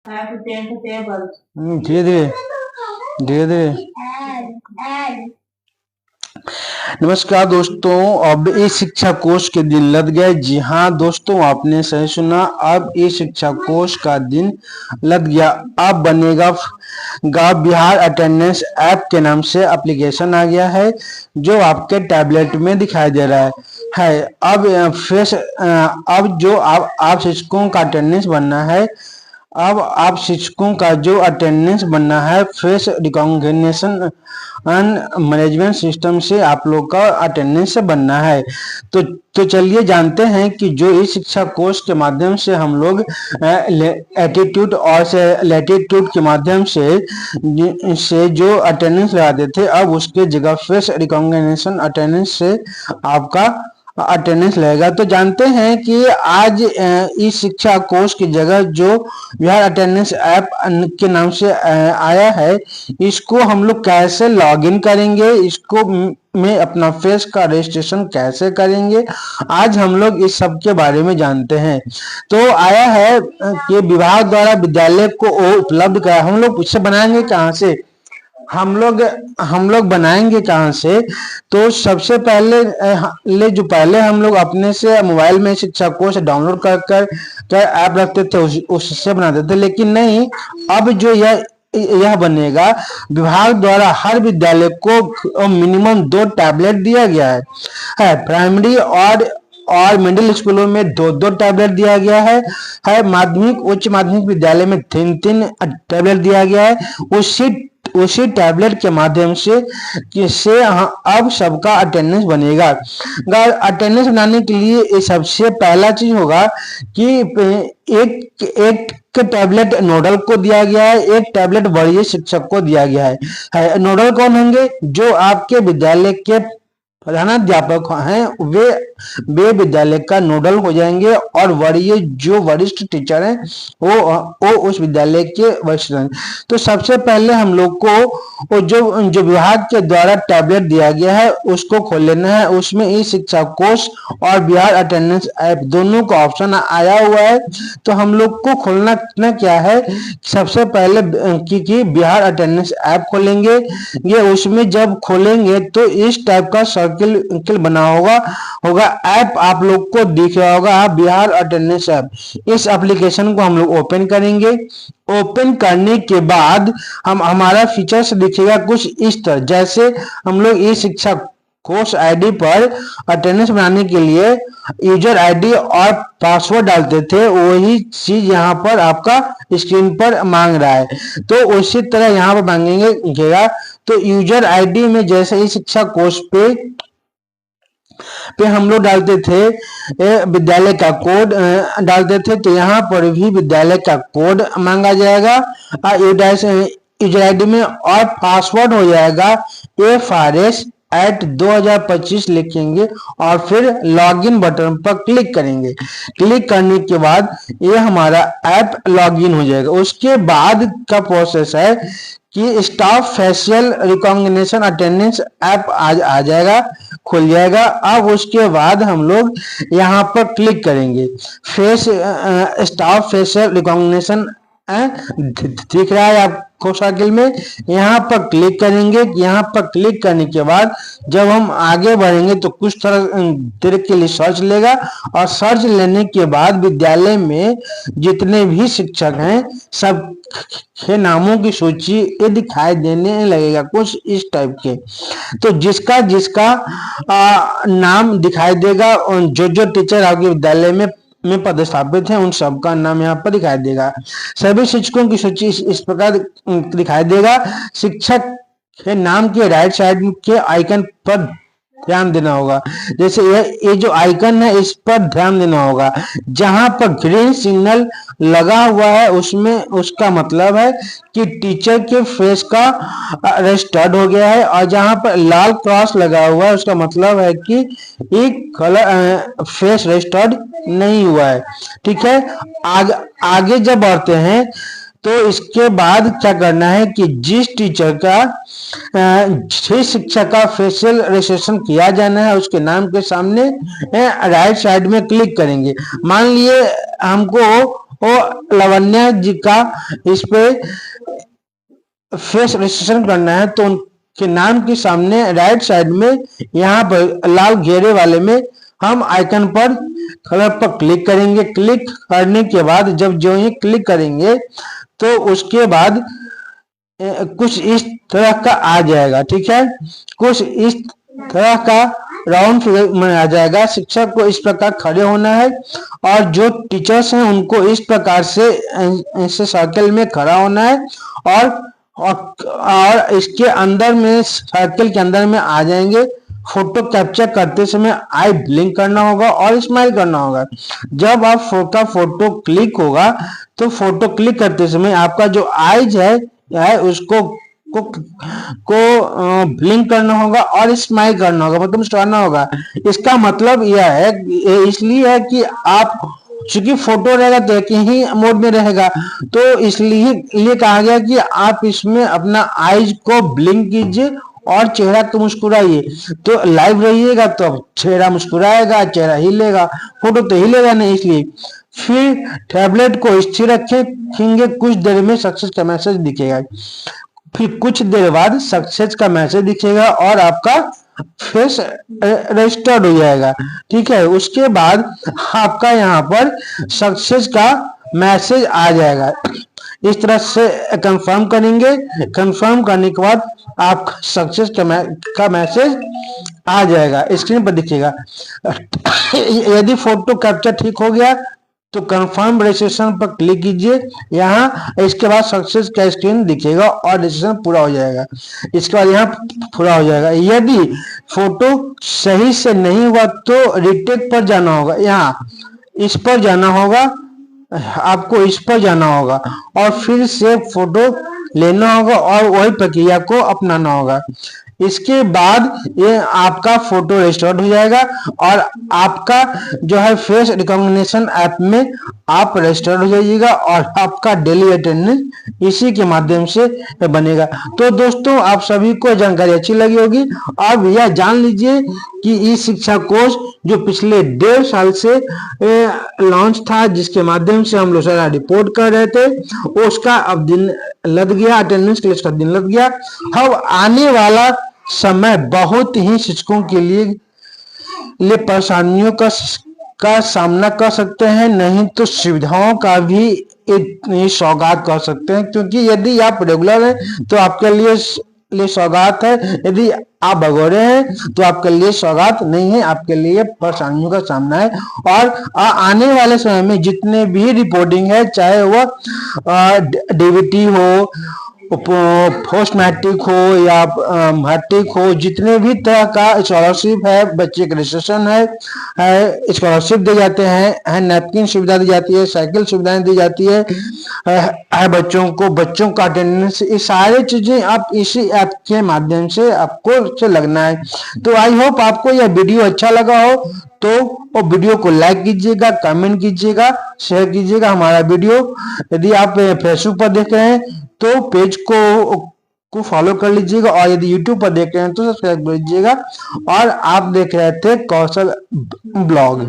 धीरे धीरे धीरे धीरे। नमस्कार दोस्तों, अब ई शिक्षा कोष के दिन लग गए। जी हाँ दोस्तों, आपने सही सुना, अब ई शिक्षा कोष का दिन लग गया। अब बनेगा बिहार अटेंडेंस ऐप के नाम से एप्लीकेशन आ गया है, जो आपके टैबलेट में दिखाई दे रहा है। अब जो आप शिक्षकों का अटेंडेंस बनना है, अब आप शिक्षकों का जो अटेंडेंस बनना है, फेस रिकॉग्निशन मैनेजमेंट सिस्टम से आप लोग का अटेंडेंस बनना है। तो चलिए जानते हैं कि जो इस शिक्षा कोर्स के माध्यम से हम लोग एटीट्यूड और लैटिट्यूड के माध्यम से जो अटेंडेंस लगाते थे, अब उसके जगह फेस रिकॉग्निशन अटेंडेंस से आपका अटेंडेंस लगेगा। तो जानते हैं कि आज इस शिक्षा कोर्स की जगह जो बिहार अटेंडेंस ऐप के नाम से आया है, इसको हम लोग कैसे लॉगिन करेंगे, इसको में अपना फेस का रजिस्ट्रेशन कैसे करेंगे, आज हम लोग इस सब के बारे में जानते हैं। तो आया है कि विभाग द्वारा विद्यालय को उपलब्ध कराया। हम लोग इससे बनाएंगे कहाँ से, हम लोग बनाएंगे कहाँ से? तो सबसे पहले हम लोग अपने से मोबाइल में शिक्षा कोश डाउनलोड कर ऐप रखते थे, उससे बनाते थे। लेकिन नहीं, अब जो यह बनेगा, विभाग द्वारा हर विद्यालय को मिनिमम 2 टैबलेट दिया गया है। प्राइमरी और मिडिल स्कूलों में 2 टैबलेट दिया गया है। माध्यमिक उच्च माध्यमिक विद्यालय में 3 टैबलेट दिया गया है। उसी टैबलेट के माध्यम से अब सबका अटेंडेंस बनेगा। अटेंडेंस बनाने के लिए सबसे पहला चीज होगा कि एक टैबलेट नोडल को दिया गया है, एक टैबलेट वरीय शिक्षक को दिया गया है। नोडल कौन होंगे? जो आपके विद्यालय के प्रधानाध्यापक हैं, वे विद्यालय का नोडल हो जाएंगे, और वरीय जो वरिष्ठ टीचर हैं वो उस विद्यालय के वरिष्ठ हैं। तो सबसे पहले हम लोग को जो विभाग के द्वारा टैबलेट दिया गया है उसको खोल लेना है। उसमें ई शिक्षा कोष और बिहार अटेंडेंस ऐप दोनों का ऑप्शन आया हुआ है। तो हम लोग को खोलना क्या है, सबसे पहले कि बिहार अटेंडेंस ऐप खोलेंगे। ये उसमें जब खोलेंगे तो इस टाइप का सर्किल बना होगा। ऐप आप लोग को दिख रहा होगा, बिहार अटेंडेंस ऐप। इस एप्लीकेशन को हम लोग ओपन करेंगे। ओपन करने के बाद हमारा फीचर्स दिखेगा कुछ इस तरह। जैसे हम लोग ये शिक्षा कोर्स आईडी पर अटेंडेंस बनाने के लिए यूजर आईडी और पासवर्ड डालते थे, वही चीज यहाँ पर आपका स्क्रीन पर मांग रहा है। तो उसी तरह यहाँ पर मांगेगा। तो यूजर आईडी में जैसे इस शिक्षा कोर्स पे हम लोग डालते थे विद्यालय का कोड डालते थे, तो यहाँ पर भी विद्यालय का कोड मांगा जाएगा यूजर आईडी में, और पासवर्ड हो जाएगा FRS@2025 लिखेंगे और फिर लॉगिन बटन पर क्लिक करेंगे। क्लिक करने के बाद ये हमारा ऐप लॉगिन हो जाएगा। उसके बाद का प्रोसेस है कि staff facial recognition attendance app आ जाएगा, खुल जाएगा। अब उसके बाद हम लोग यहाँ पर क्लिक करेंगे। स्टाफ फेशियल रिकॉग्निशन दिख रहा है आपको सर्किल में, यहाँ पर क्लिक करेंगे। यहाँ पर क्लिक करने के बाद जब हम आगे बढ़ेंगे तो कुछ देर के लिए सर्च लेगा, और सर्च लेने के बाद विद्यालय में जितने भी शिक्षक हैं सब के नामों की सूची ये दिखाई देने लगेगा कुछ इस टाइप के। तो जिसका नाम दिखाई देगा, जो टीचर आपके विद्यालय में पदस्थापित हैं, उन सबका नाम यहाँ पर दिखाई देगा। सभी शिक्षकों की सूची इस प्रकार दिखाई देगा। शिक्षक के नाम के राइट साइड के आइकन पर ध्यान देना होगा। जैसे ये जो आइकन है इस पर ध्यान देना होगा। जहां पर ग्रीन सिग्नल लगा हुआ है उसमें उसका मतलब है कि टीचर के फेस का रजिस्टर्ड हो गया है, और जहां पर लाल क्रॉस लगा हुआ है उसका मतलब है कि एक फेस रजिस्टर्ड नहीं हुआ है। ठीक है, आगे जब बढ़ते हैं तो इसके बाद क्या करना है कि जिस टीचर का जिस शिक्षक का फेशियल रजिस्ट्रेशन किया जाना है उसके नाम के सामने राइट साइड में क्लिक करेंगे। मान लिए हमको वो लावण्या जी का इस पे फेस रजिस्ट्रेशन करना है, तो उनके नाम के सामने राइट साइड में यहाँ पर लाल घेरे वाले में हम आइकन पर कलर पर क्लिक करेंगे। क्लिक करने के बाद जब जो ही क्लिक करेंगे तो उसके बाद कुछ इस तरह का आ जाएगा, ठीक है। कुछ इस तरह का राउंड फिगर में आ जाएगा। शिक्षक को इस प्रकार खड़े होना है और जो टीचर्स हैं उनको इस प्रकार से ऐसे सर्कल में खड़ा होना है और इसके अंदर में सर्कल के अंदर में आ जाएंगे। फोटो कैप्चर करते समय आई ब्लिंक करना होगा और स्माइल करना होगा। जब आप का फोटो क्लिक होगा तो फोटो क्लिक करते समय आपका जो आईज है उसको ब्लिंक करना होगा और स्माइल करना होगा, मतलब मुस्कुराना होगा। इसका मतलब यह है, इसलिए है कि आप चूंकि फोटो रहेगा तो एक ही मोड में रहेगा, तो इसलिए कहा गया कि आप इसमें अपना आईज को ब्लिंक कीजिए और चेहरा को मुस्कुराइए। तो लाइव रहिएगा तो चेहरा मुस्कुराएगा, चेहरा हिलेगा, फोटो तो हिलेगा नहीं। इसलिए फिर टैबलेट को स्थिर रखेंगे, कुछ देर में सक्सेस का मैसेज दिखेगा। फिर कुछ देर बाद सक्सेस का मैसेज दिखेगा और आपका फेस रजिस्टर्ड हो जाएगा, ठीक है। उसके बाद आपका यहाँ पर सक्सेस का मैसेज आ जाएगा। इस तरह से कंफर्म करेंगे। कंफर्म करने के बाद आप सक्सेस का मैसेज आ जाएगा, स्क्रीन पर दिखेगा। यदि फोटो कैप्चर ठीक हो गया तो कंफर्म रजिस्ट्रेशन पर क्लिक कीजिए यहाँ। इसके बाद सक्सेस का स्क्रीन दिखेगा और रजिस्ट्रेशन पूरा हो जाएगा। इसके बाद यहाँ पूरा हो जाएगा। यदि फोटो सही से नहीं हुआ तो रिटेक पर जाना होगा, यहाँ इस पर जाना होगा, आपको इस पर जाना होगा और फिर से फोटो लेना होगा और वही प्रक्रिया को अपनाना होगा। इसके बाद ये आपका फोटो रजिस्टर्ड हो जाएगा और आपका जो है फेस रिकॉग्निशन ऐप में आप रजिस्टर्ड हो जाइएगा और आपका डेली अटेंडेंस इसी के माध्यम से बनेगा। तो दोस्तों, आप सभी को जानकारी अच्छी लगी होगी। अब यह जान लीजिए कि ई शिक्षा कोर्स जो पिछले 1.5 साल से लॉन्च था, जिसके माध्यम से हम लोग सारा रिपोर्ट कर रहे थे, उसका अब दिन लग गया, अटेंडेंस के लिए उसका दिन लग गया। अब आने वाला समय बहुत ही शिक्षकों के लिए परेशानियों का सामना कर सकते हैं, नहीं तो सुविधाओं का भी एक सौगात कर सकते हैं। क्योंकि यदि आप रेगुलर हैं तो आपके लिए सौगात है, यदि आप भगोड़े हैं तो आपके लिए सौगात नहीं है, आपके लिए परेशानियों का सामना है। और आने वाले समय में जितने भी रिपोर्टिंग है, चाहे वह डीबीटी हो, पोस्ट मैट्रिक हो या मैट्रिक हो, जितने भी तरह का स्कॉलरशिप है, बच्चे का रजिस्ट्रेशन है, स्कॉलरशिप दी जाते हैं, नैपकिन सुविधा दी जाती है, साइकिल सुविधाएं दी जाती है बच्चों का अटेंडेंस, ये सारी चीजें आप इसी ऐप के माध्यम से आपको लगना है। तो आई होप आपको यह वीडियो अच्छा लगा हो, तो वो वीडियो को लाइक कीजिएगा, कमेंट कीजिएगा, शेयर कीजिएगा हमारा वीडियो। यदि आप फेसबुक पर देख रहे हैं तो पेज को फॉलो कर लीजिएगा और यदि यूट्यूब पर देख रहे हैं तो सब्सक्राइब कर लीजिएगा। और आप देख रहे थे कौशल ब्लॉग।